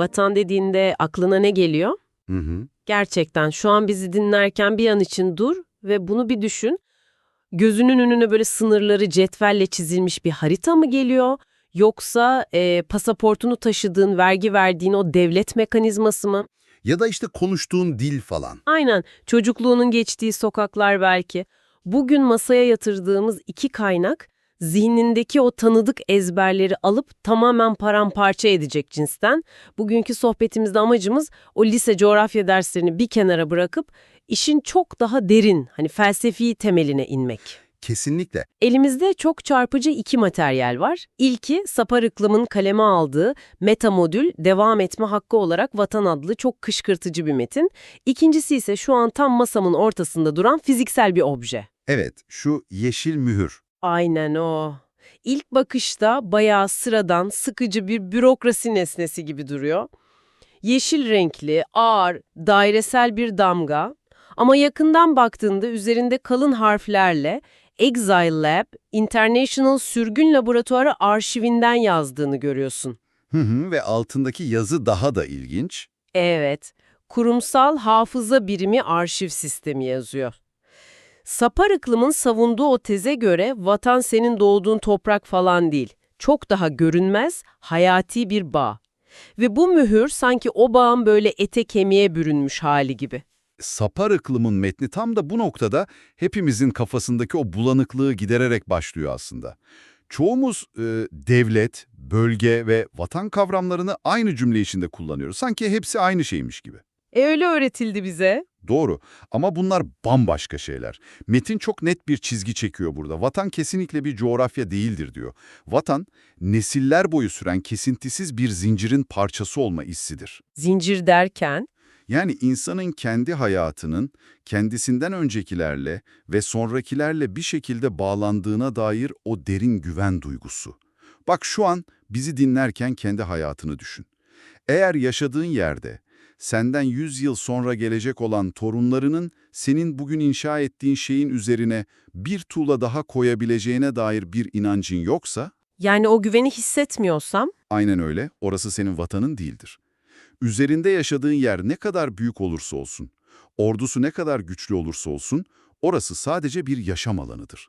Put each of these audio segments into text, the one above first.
Vatan dediğinde aklına ne geliyor? Hı hı. Gerçekten şu an bizi dinlerken bir an için dur ve bunu bir düşün. Gözünün önüne böyle sınırları cetvelle çizilmiş bir harita mı geliyor? Yoksa pasaportunu taşıdığın, vergi verdiğin o devlet mekanizması mı? Ya da işte konuştuğun dil falan. Aynen, çocukluğunun geçtiği sokaklar belki. Bugün masaya yatırdığımız iki kaynak, zihnindeki o tanıdık ezberleri alıp tamamen paramparça edecek cinsten. Bugünkü sohbetimizde amacımız o lise coğrafya derslerini bir kenara bırakıp işin çok daha derin, hani felsefi temeline inmek. Kesinlikle. Elimizde çok çarpıcı iki materyal var. İlki, Sapar Iklim'in kaleme aldığı metamodül devam etme hakkı olarak Vatan adlı çok kışkırtıcı bir metin. İkincisi ise şu an tam masamın ortasında duran fiziksel bir obje. Evet, şu yeşil mühür. Aynen o. İlk bakışta bayağı sıradan, sıkıcı bir bürokrasi nesnesi gibi duruyor. Yeşil renkli, ağır, dairesel bir damga. Ama yakından baktığında üzerinde kalın harflerle Exile Lab, International Sürgün Laboratuvarı arşivinden yazdığını görüyorsun. Hı hı, ve altındaki yazı daha da ilginç. Evet, kurumsal hafıza birimi arşiv sistemi yazıyor. Sapar Iklım'ın savunduğu o teze göre vatan senin doğduğun toprak falan değil. Çok daha görünmez, hayati bir bağ. Ve bu mühür sanki o bağın böyle ete kemiğe bürünmüş hali gibi. Sapar Iklım'ın metni tam da bu noktada hepimizin kafasındaki o bulanıklığı gidererek başlıyor aslında. Çoğumuz devlet, bölge ve vatan kavramlarını aynı cümle içinde kullanıyoruz. Sanki hepsi aynı şeymiş gibi. Öyle öğretildi bize. Doğru ama bunlar bambaşka şeyler. Metin çok net bir çizgi çekiyor burada. Vatan kesinlikle bir coğrafya değildir diyor. Vatan, nesiller boyu süren kesintisiz bir zincirin parçası olma hissidir. Zincir derken, Yani insanın kendi hayatının kendisinden öncekilerle ve sonrakilerle bir şekilde bağlandığına dair o derin güven duygusu. Bak şu an bizi dinlerken kendi hayatını düşün. Eğer yaşadığın yerde senden 100 yıl sonra gelecek olan torunlarının senin bugün inşa ettiğin şeyin üzerine bir tuğla daha koyabileceğine dair bir inancın yoksa, yani o güveni hissetmiyorsam, aynen öyle, orası senin vatanın değildir. Üzerinde yaşadığın yer ne kadar büyük olursa olsun, ordusu ne kadar güçlü olursa olsun, orası sadece bir yaşam alanıdır.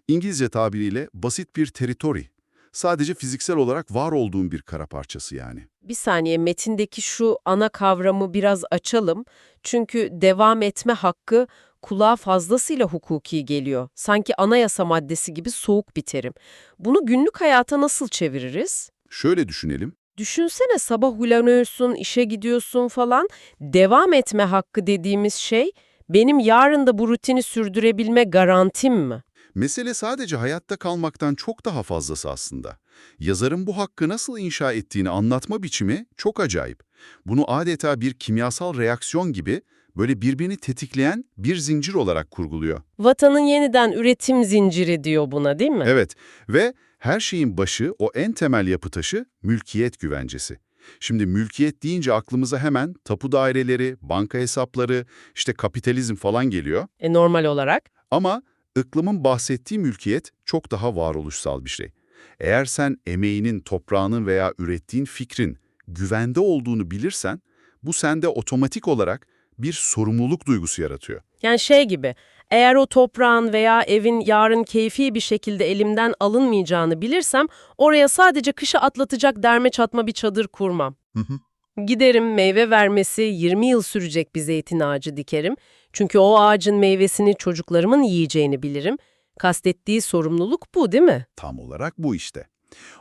İngilizce tabiriyle basit bir territory. Sadece fiziksel olarak var olduğun bir kara parçası yani. bir saniye metindeki şu ana kavramı biraz açalım. Çünkü devam etme hakkı kulağa fazlasıyla hukuki geliyor. Sanki anayasa maddesi gibi soğuk bir terim. Bunu günlük hayata nasıl çeviririz? Şöyle düşünelim. Düşünsene sabah uyanıyorsun, işe gidiyorsun falan. Devam etme hakkı dediğimiz şey benim yarın da bu rutini sürdürebilme garantim mi? Mesele sadece hayatta kalmaktan çok daha fazlası aslında. Yazarın bu hakkı nasıl inşa ettiğini anlatma biçimi çok acayip. Bunu adeta bir kimyasal reaksiyon gibi böyle birbirini tetikleyen bir zincir olarak kurguluyor. Vatanın yeniden üretim zinciri diyor buna, değil mi? Evet ve her şeyin başı, o en temel yapı taşı mülkiyet güvencesi. Şimdi mülkiyet deyince aklımıza hemen tapu daireleri, banka hesapları, işte kapitalizm falan geliyor. Normal olarak. Ama ıklımın bahsettiği mülkiyet çok daha varoluşsal bir şey. Eğer sen emeğinin, toprağının veya ürettiğin fikrin güvende olduğunu bilirsen, bu sende otomatik olarak bir sorumluluk duygusu yaratıyor. Yani şey gibi, eğer o toprağın veya evin yarın keyfi bir şekilde elimden alınmayacağını bilirsem, oraya sadece kışı atlatacak derme çatma bir çadır kurmam. Giderim meyve vermesi 20 yıl sürecek bir zeytin ağacı dikerim. Çünkü o ağacın meyvesini çocuklarımın yiyeceğini bilirim. Kastettiği sorumluluk bu, değil mi? Tam olarak bu işte.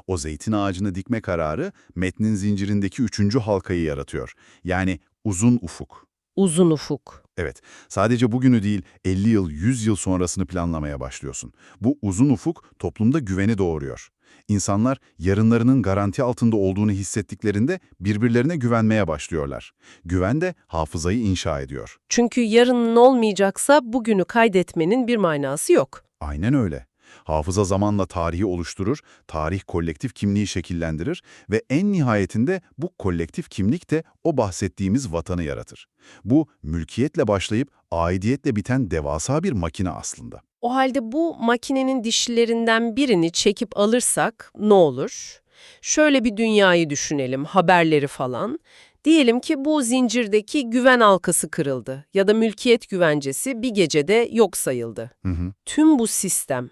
O zeytin ağacını dikme kararı metnin zincirindeki üçüncü halkayı yaratıyor. Yani uzun ufuk. Uzun ufuk. Evet, sadece bugünü değil 50 yıl, 100 yıl sonrasını planlamaya başlıyorsun. Bu uzun ufuk toplumda güveni doğuruyor. İnsanlar yarınlarının garanti altında olduğunu hissettiklerinde birbirlerine güvenmeye başlıyorlar. Güven de hafızayı inşa ediyor. Çünkü yarının olmayacaksa bugünü kaydetmenin bir manası yok. Aynen öyle. Hafıza zamanla tarihi oluşturur, tarih kolektif kimliği şekillendirir ve en nihayetinde bu kolektif kimlik de o bahsettiğimiz vatanı yaratır. Bu, mülkiyetle başlayıp aidiyetle biten devasa bir makine aslında. O halde bu makinenin dişlilerinden birini çekip alırsak ne olur? Şöyle bir dünyayı düşünelim, haberleri falan. Diyelim ki bu zincirdeki güven halkası kırıldı ya da mülkiyet güvencesi bir gecede yok sayıldı. Hı hı. Tüm bu sistem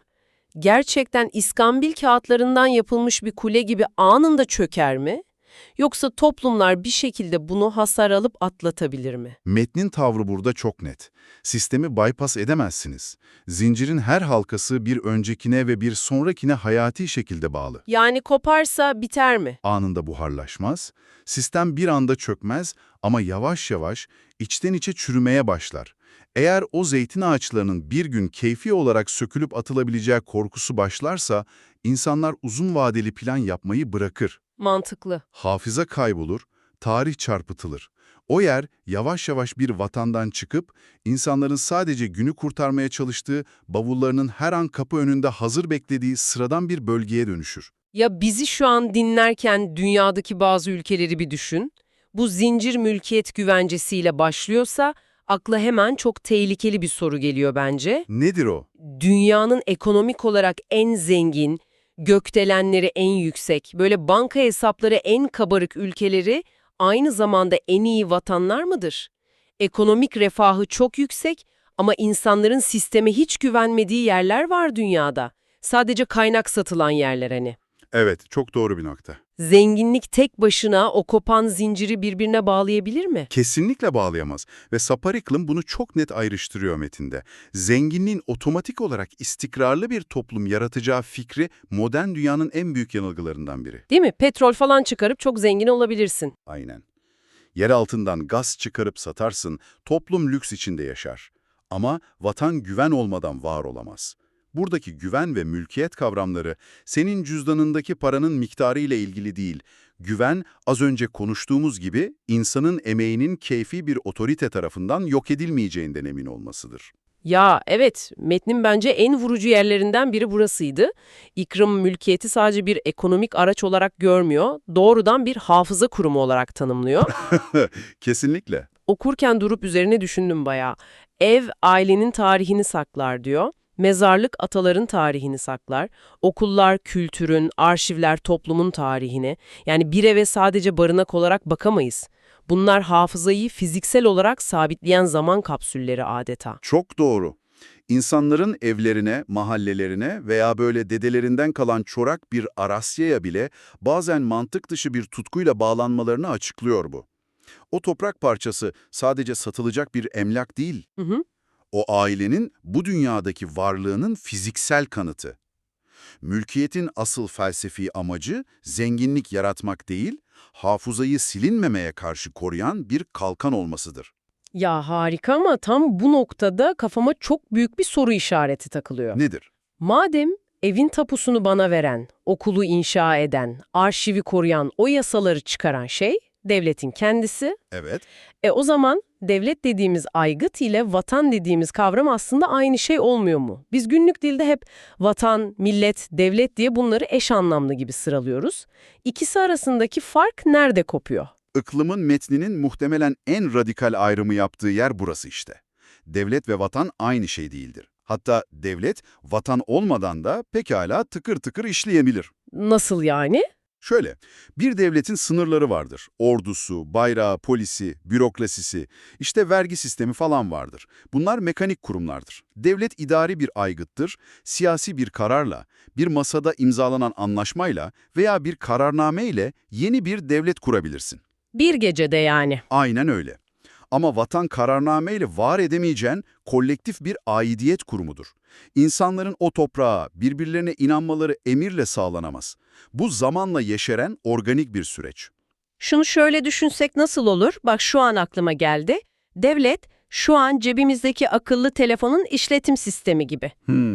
gerçekten iskambil kağıtlarından yapılmış bir kule gibi anında çöker mi? Yoksa toplumlar bir şekilde bunu hasar alıp atlatabilir mi? Metnin tavrı burada çok net. Sistemi bypass edemezsiniz. Zincirin her halkası bir öncekine ve bir sonrakine hayati şekilde bağlı. Yani koparsa biter mi? Anında buharlaşmaz, sistem bir anda çökmez ama yavaş yavaş içten içe çürümeye başlar. Eğer o zeytin ağaçlarının bir gün keyfi olarak sökülüp atılabileceği korkusu başlarsa, insanlar uzun vadeli plan yapmayı bırakır. Mantıklı. Hafıza kaybolur, tarih çarpıtılır. O yer yavaş yavaş bir vatandan çıkıp, insanların sadece günü kurtarmaya çalıştığı, bavullarının her an kapı önünde hazır beklediği sıradan bir bölgeye dönüşür. Ya bizi şu an dinlerken dünyadaki bazı ülkeleri bir düşün. Bu zincir mülkiyet güvencesiyle başlıyorsa akla hemen çok tehlikeli bir soru geliyor bence. Nedir o? Dünyanın ekonomik olarak en zengin, gökdelenleri en yüksek, böyle banka hesapları en kabarık ülkeleri aynı zamanda en iyi vatanlar mıdır? Ekonomik refahı çok yüksek ama insanların sisteme hiç güvenmediği yerler var dünyada. Sadece kaynak satılan yerler hani. Evet, çok doğru bir nokta. Zenginlik tek başına o kopan zinciri birbirine bağlayabilir mi? Kesinlikle bağlayamaz ve Sapariklim bunu çok net ayrıştırıyor metinde. Zenginliğin otomatik olarak istikrarlı bir toplum yaratacağı fikri modern dünyanın en büyük yanılgılarından biri. Değil mi? Petrol falan çıkarıp çok zengin olabilirsin. Aynen. Yer altından gaz çıkarıp satarsın, toplum lüks içinde yaşar. Ama vatan güven olmadan var olamaz. Buradaki güven ve mülkiyet kavramları senin cüzdanındaki paranın miktarı ile ilgili değil. Güven, az önce konuştuğumuz gibi insanın emeğinin keyfi bir otorite tarafından yok edilmeyeceğinden emin olmasıdır. Ya evet, metnin bence en vurucu yerlerinden biri burasıydı. İkram mülkiyeti sadece bir ekonomik araç olarak görmüyor, doğrudan bir hafıza kurumu olarak tanımlıyor. Kesinlikle. Okurken durup üzerine düşündüm bayağı. Ev ailenin tarihini saklar diyor. Mezarlık ataların tarihini saklar. Okullar kültürün, arşivler toplumun tarihini. Yani bir eve sadece barınak olarak bakamayız. Bunlar hafızayı fiziksel olarak sabitleyen zaman kapsülleri adeta. Çok doğru. İnsanların evlerine, mahallelerine veya böyle dedelerinden kalan çorak bir arasyaya bile bazen mantık dışı bir tutkuyla bağlanmalarını açıklıyor bu. O toprak parçası sadece satılacak bir emlak değil, Hı hı. o ailenin bu dünyadaki varlığının fiziksel kanıtı. Mülkiyetin asıl felsefi amacı zenginlik yaratmak değil, hafızayı silinmemeye karşı koruyan bir kalkan olmasıdır. Ya harika ama tam bu noktada kafama çok büyük bir soru işareti takılıyor. Nedir? Madem evin tapusunu bana veren, okulu inşa eden, arşivi koruyan, o yasaları çıkaran şey devletin kendisi, Evet. o zaman devlet dediğimiz aygıt ile vatan dediğimiz kavram aslında aynı şey olmuyor mu? Biz günlük dilde hep vatan, millet, devlet diye bunları eş anlamlı gibi sıralıyoruz. İkisi arasındaki fark nerede kopuyor? Iklim'in metninin muhtemelen en radikal ayrımı yaptığı yer burası işte. Devlet ve vatan aynı şey değildir. Hatta devlet, vatan olmadan da pekala tıkır tıkır işleyebilir. Nasıl yani? Şöyle, bir devletin sınırları vardır. Ordusu, bayrağı, polisi, bürokrasisi, işte vergi sistemi falan vardır. Bunlar mekanik kurumlardır. Devlet idari bir aygıttır. Siyasi bir kararla, bir masada imzalanan anlaşmayla veya bir kararnameyle yeni bir devlet kurabilirsin. Bir gecede yani. Aynen öyle. Ama vatan kararnameyle var edemeyeceğin kolektif bir aidiyet kurumudur. İnsanların o toprağa, birbirlerine inanmaları emirle sağlanamaz. Bu zamanla yeşeren organik bir süreç. Şunu şöyle düşünsek nasıl olur? Bak şu an aklıma geldi. Devlet şu an cebimizdeki akıllı telefonun işletim sistemi gibi.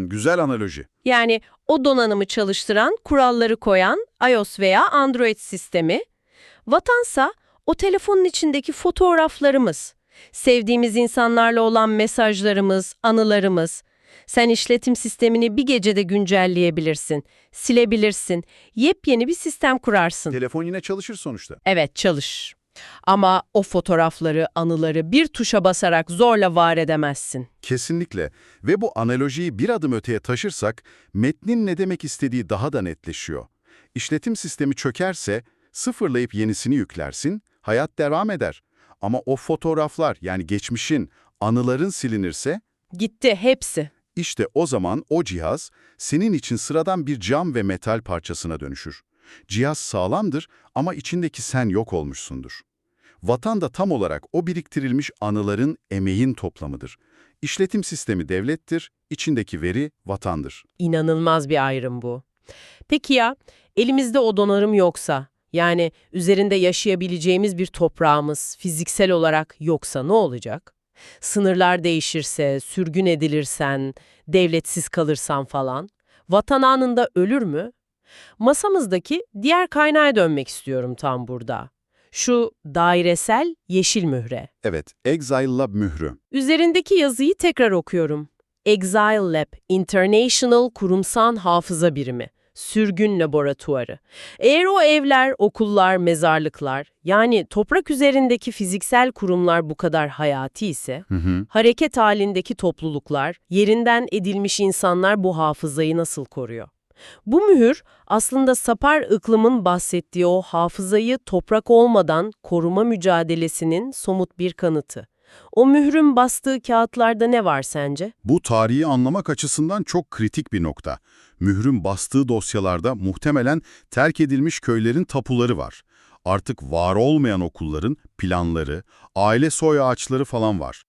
Güzel analoji. Yani o donanımı çalıştıran, kuralları koyan iOS veya Android sistemi. Vatansa o telefonun içindeki fotoğraflarımız, sevdiğimiz insanlarla olan mesajlarımız, anılarımız. Sen işletim sistemini bir gecede güncelleyebilirsin, silebilirsin, yepyeni bir sistem kurarsın. Telefon yine çalışır sonuçta. Evet, çalış. Ama o fotoğrafları, anıları bir tuşa basarak zorla var edemezsin. Kesinlikle. Ve bu analojiyi bir adım öteye taşırsak, metnin ne demek istediği daha da netleşiyor. İşletim sistemi çökerse sıfırlayıp yenisini yüklersin, hayat devam eder. Ama o fotoğraflar, yani geçmişin, anıların silinirse, Gitti hepsi. işte o zaman o cihaz senin için sıradan bir cam ve metal parçasına dönüşür. Cihaz sağlamdır ama içindeki sen yok olmuşsundur. Vatan da tam olarak o biriktirilmiş anıların, emeğin toplamıdır. İşletim sistemi devlettir, içindeki veri vatandır. İnanılmaz bir ayrım bu. Peki ya, elimizde o donanım yoksa, yani üzerinde yaşayabileceğimiz bir toprağımız fiziksel olarak yoksa ne olacak? Sınırlar değişirse, sürgün edilirsen, devletsiz kalırsan falan, vatan anında ölür mü? Masamızdaki diğer kaynağa dönmek istiyorum tam burada. Şu dairesel yeşil mühre. Evet, Exile Lab mührü. Üzerindeki yazıyı tekrar okuyorum. Exile Lab, International Kurumsal Hafıza Birimi, sürgün laboratuvarı. Eğer o evler, okullar, mezarlıklar, yani toprak üzerindeki fiziksel kurumlar bu kadar hayati ise, hareket halindeki topluluklar, yerinden edilmiş insanlar bu hafızayı nasıl koruyor? Bu mühür aslında Sapar Iklım'ın bahsettiği o hafızayı toprak olmadan koruma mücadelesinin somut bir kanıtı. O mührün bastığı kağıtlarda ne var sence? Bu tarihi anlamak açısından çok kritik bir nokta. Mührün bastığı dosyalarda muhtemelen terk edilmiş köylerin tapuları var. Artık var olmayan okulların planları, aile soy ağaçları falan var.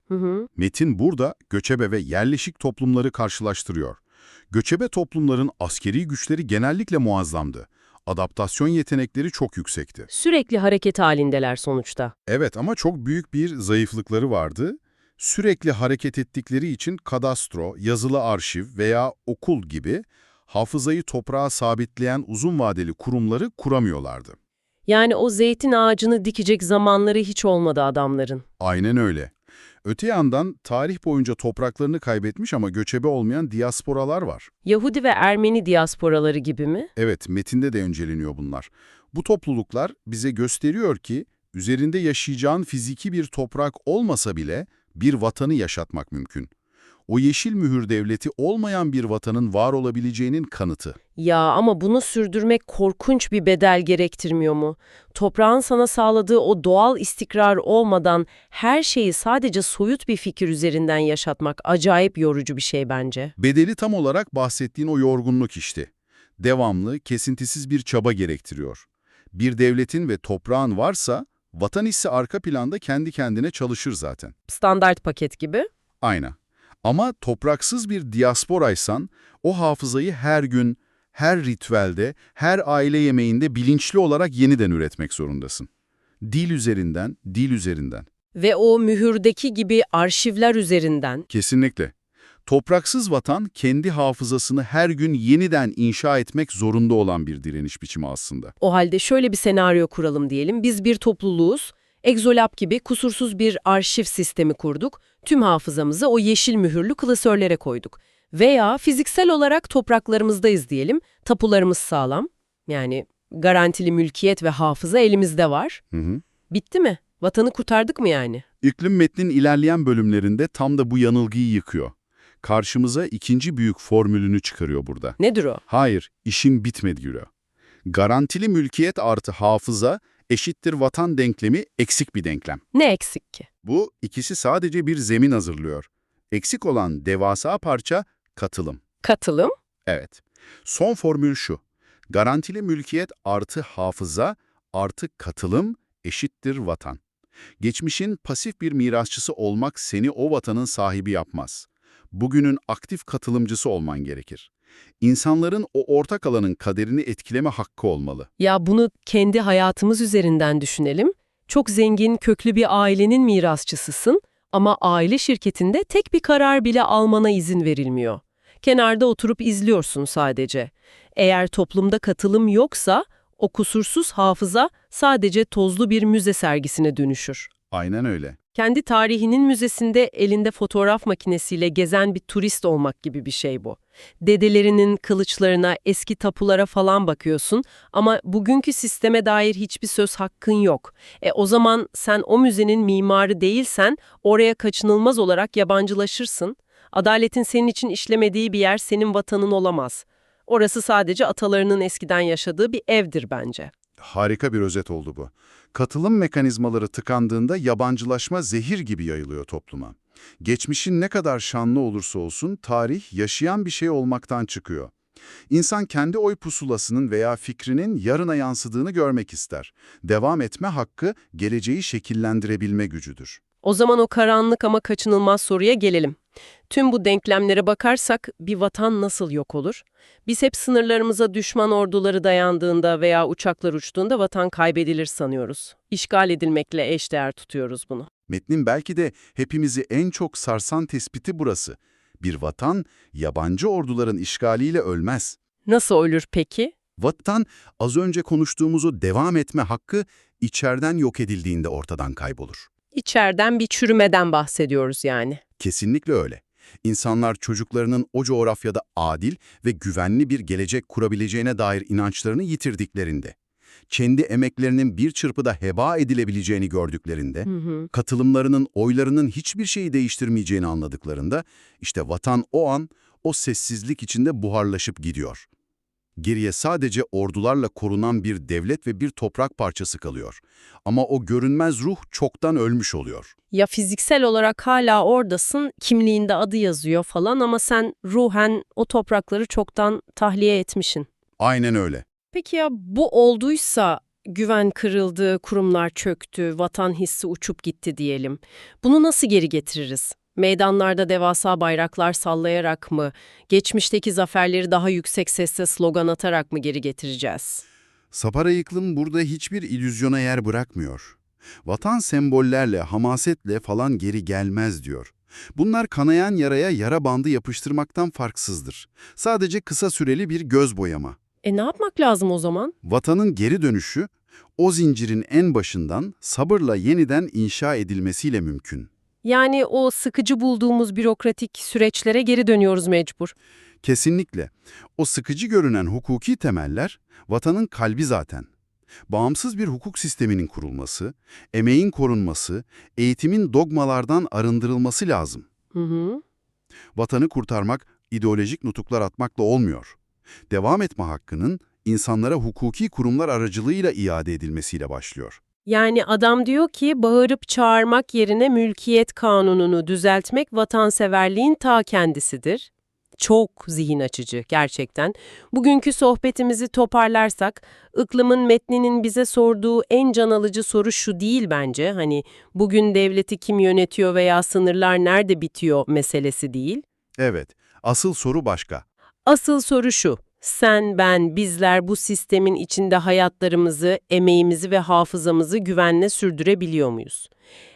Metin burada göçebe ve yerleşik toplumları karşılaştırıyor. Göçebe toplumların askeri güçleri genellikle muazzamdı. Adaptasyon yetenekleri çok yüksekti. Sürekli hareket halindeler sonuçta. Evet ama çok büyük bir zayıflıkları vardı. Sürekli hareket ettikleri için kadastro, yazılı arşiv veya okul gibi hafızayı toprağa sabitleyen uzun vadeli kurumları kuramıyorlardı. Yani o zeytin ağacını dikecek zamanları hiç olmadı adamların. Aynen öyle. Öte yandan tarih boyunca topraklarını kaybetmiş ama göçebe olmayan diasporalar var. Yahudi ve Ermeni diasporaları gibi mi? Evet, metinde de önceleniyor bunlar. Bu topluluklar bize gösteriyor ki üzerinde yaşayacağın fiziki bir toprak olmasa bile bir vatanı yaşatmak mümkün. O yeşil mühür devleti olmayan bir vatanın var olabileceğinin kanıtı. Ya ama bunu sürdürmek korkunç bir bedel gerektirmiyor mu? Toprağın sana sağladığı o doğal istikrar olmadan her şeyi sadece soyut bir fikir üzerinden yaşatmak acayip yorucu bir şey bence. Bedeli tam olarak bahsettiğin o yorgunluk işte. Devamlı, kesintisiz bir çaba gerektiriyor. Bir devletin ve toprağın varsa, vatan hissi arka planda kendi kendine çalışır zaten. Standart paket gibi. Aynen. Ama topraksız bir diasporaysan, o hafızayı her gün, her ritüelde, her aile yemeğinde bilinçli olarak yeniden üretmek zorundasın. Dil üzerinden, dil üzerinden. Ve o mühürdeki gibi arşivler üzerinden. Kesinlikle. Topraksız vatan, kendi hafızasını her gün yeniden inşa etmek zorunda olan bir direniş biçimi aslında. O halde şöyle bir senaryo kuralım diyelim. Biz bir topluluğuz. Exolab gibi kusursuz bir arşiv sistemi kurduk. Tüm hafızamızı o yeşil mühürlü klasörlere koyduk. Veya fiziksel olarak topraklarımızdayız diyelim. Tapularımız sağlam. Yani garantili mülkiyet ve hafıza elimizde var. Bitti mi? Vatanı kurtardık mı yani? İklim metnin ilerleyen bölümlerinde tam da bu yanılgıyı yıkıyor. Karşımıza ikinci büyük formülünü çıkarıyor burada. Nedir o? Hayır, işim bitmedi diyor. Garantili mülkiyet artı hafıza eşittir vatan denklemi eksik bir denklem. Ne eksik ki? Bu ikisi sadece bir zemin hazırlıyor. Eksik olan devasa parça katılım. Katılım? Evet. Son formül şu. Garantili mülkiyet artı hafıza artı katılım eşittir vatan. Geçmişin pasif bir mirasçısı olmak seni o vatanın sahibi yapmaz. Bugünün aktif katılımcısı olman gerekir. İnsanların o ortak alanın kaderini etkileme hakkı olmalı. Ya bunu kendi hayatımız üzerinden düşünelim. Çok zengin, köklü bir ailenin mirasçısısın ama aile şirketinde tek bir karar bile almana izin verilmiyor. Kenarda oturup izliyorsun sadece. Eğer toplumda katılım yoksa o kusursuz hafıza sadece tozlu bir müze sergisine dönüşür. Aynen öyle. Kendi tarihinin müzesinde elinde fotoğraf makinesiyle gezen bir turist olmak gibi bir şey bu. Dedelerinin kılıçlarına, eski tapulara falan bakıyorsun ama bugünkü sisteme dair hiçbir söz hakkın yok. O zaman sen o müzenin mimarı değilsen oraya kaçınılmaz olarak yabancılaşırsın. Adaletin senin için işlemediği bir yer senin vatanın olamaz. Orası sadece atalarının eskiden yaşadığı bir evdir bence. Harika bir özet oldu bu. Katılım mekanizmaları tıkandığında yabancılaşma zehir gibi yayılıyor topluma. Geçmişin ne kadar şanlı olursa olsun tarih yaşayan bir şey olmaktan çıkıyor. İnsan kendi oy pusulasının veya fikrinin yarına yansıdığını görmek ister. Devam etme hakkı geleceği şekillendirebilme gücüdür. O zaman o karanlık ama kaçınılmaz soruya gelelim. Tüm bu denklemlere bakarsak bir vatan nasıl yok olur? Biz hep sınırlarımıza düşman orduları dayandığında veya uçaklar uçtuğunda vatan kaybedilir sanıyoruz. İşgal edilmekle eşdeğer tutuyoruz bunu. Metnin belki de hepimizi en çok sarsan tespiti burası. Bir vatan, yabancı orduların işgaliyle ölmez. Nasıl ölür peki? Vatan, az önce konuştuğumuz o devam etme hakkı içeriden yok edildiğinde ortadan kaybolur. İçeriden bir çürümeden bahsediyoruz yani. Kesinlikle öyle. İnsanlar çocuklarının o coğrafyada adil ve güvenli bir gelecek kurabileceğine dair inançlarını yitirdiklerinde, kendi emeklerinin bir çırpıda heba edilebileceğini gördüklerinde, katılımlarının, oylarının hiçbir şeyi değiştirmeyeceğini anladıklarında, işte vatan o an, o sessizlik içinde buharlaşıp gidiyor. Geriye sadece ordularla korunan bir devlet ve bir toprak parçası kalıyor. Ama o görünmez ruh çoktan ölmüş oluyor. Ya fiziksel olarak hala oradasın, kimliğinde adı yazıyor falan ama sen ruhen o toprakları çoktan tahliye etmişsin. Aynen öyle. Peki ya bu olduysa, güven kırıldı, kurumlar çöktü, vatan hissi uçup gitti diyelim. Bunu nasıl geri getiririz? Meydanlarda devasa bayraklar sallayarak mı, geçmişteki zaferleri daha yüksek sesle slogan atarak mı geri getireceğiz? Sapara yıklım burada hiçbir illüzyona yer bırakmıyor. Vatan sembollerle, hamasetle falan geri gelmez diyor. Bunlar kanayan yaraya yara bandı yapıştırmaktan farksızdır. Sadece kısa süreli bir göz boyama. Ne yapmak lazım o zaman? Vatanın geri dönüşü, o zincirin en başından sabırla yeniden inşa edilmesiyle mümkün. Yani o sıkıcı bulduğumuz bürokratik süreçlere geri dönüyoruz mecbur. Kesinlikle. O sıkıcı görünen hukuki temeller, vatanın kalbi zaten. Bağımsız bir hukuk sisteminin kurulması, emeğin korunması, eğitimin dogmalardan arındırılması lazım. Vatanı kurtarmak, ideolojik nutuklar atmakla olmuyor. Devam etme hakkının insanlara hukuki kurumlar aracılığıyla iade edilmesiyle başlıyor. Yani adam diyor ki bağırıp çağırmak yerine mülkiyet kanununu düzeltmek vatanseverliğin ta kendisidir. Çok zihin açıcı gerçekten. Bugünkü sohbetimizi toparlarsak, Iklim'in metninin bize sorduğu en can alıcı soru şu değil bence. Hani bugün devleti kim yönetiyor veya sınırlar nerede bitiyor meselesi değil. Evet, asıl soru başka. Asıl soru şu. Sen, ben, bizler bu sistemin içinde hayatlarımızı, emeğimizi ve hafızamızı güvenle sürdürebiliyor muyuz?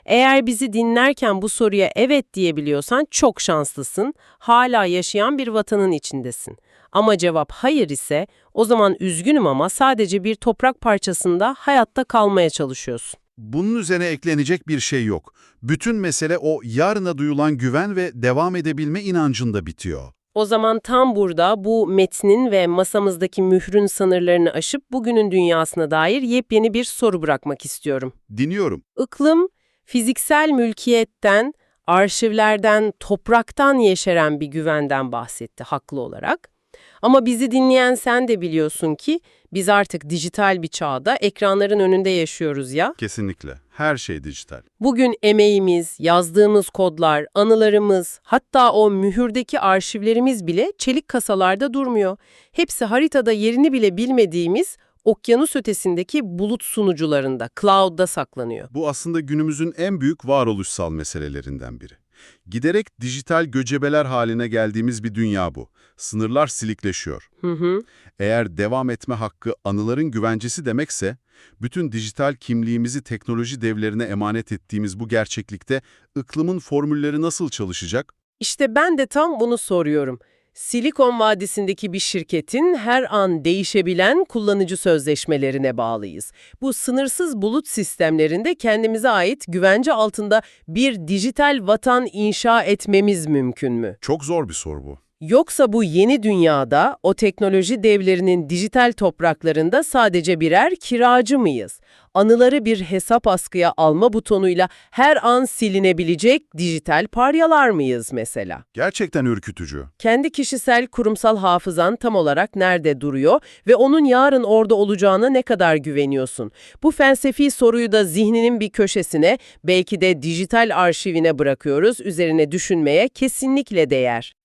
Eğer bizi dinlerken bu soruya evet diyebiliyorsan çok şanslısın, hala yaşayan bir vatanın içindesin. Ama cevap hayır ise o zaman üzgünüm ama sadece bir toprak parçasında hayatta kalmaya çalışıyorsun. Bunun üzerine eklenecek bir şey yok. Bütün mesele o yarına duyulan güven ve devam edebilme inancında bitiyor. O zaman tam burada bu metnin ve masamızdaki mührün sınırlarını aşıp bugünün dünyasına dair yepyeni bir soru bırakmak istiyorum. Dinliyorum. Iklim, fiziksel mülkiyetten, arşivlerden, topraktan yeşeren bir güvenden bahsetti haklı olarak. Ama bizi dinleyen sen de biliyorsun ki biz artık dijital bir çağda ekranların önünde yaşıyoruz ya. Kesinlikle. Her şey dijital. Bugün emeğimiz, yazdığımız kodlar, anılarımız, hatta o mühürdeki arşivlerimiz bile çelik kasalarda durmuyor. Hepsi haritada yerini bile bilmediğimiz okyanus ötesindeki bulut sunucularında, cloud'da saklanıyor. Bu aslında günümüzün en büyük varoluşsal meselelerinden biri. Giderek dijital göcebeler haline geldiğimiz bir dünya bu. Sınırlar silikleşiyor. Eğer devam etme hakkı anıların güvencesi demekse, bütün dijital kimliğimizi teknoloji devlerine emanet ettiğimiz bu gerçeklikte iklimin formülleri nasıl çalışacak? İşte ben de tam bunu soruyorum. Silikon Vadisi'ndeki bir şirketin her an değişebilen kullanıcı sözleşmelerine bağlıyız. Bu sınırsız bulut sistemlerinde kendimize ait güvence altında bir dijital vatan inşa etmemiz mümkün mü? Çok zor bir soru bu. Yoksa bu yeni dünyada o teknoloji devlerinin dijital topraklarında sadece birer kiracı mıyız? Anıları bir hesap askıya alma butonuyla her an silinebilecek dijital paryalar mıyız mesela? Gerçekten ürkütücü. Kendi kişisel kurumsal hafızan tam olarak nerede duruyor ve onun yarın orada olacağına ne kadar güveniyorsun? Bu felsefi soruyu da zihninin bir köşesine, belki de dijital arşivine bırakıyoruz, üzerine düşünmeye kesinlikle değer.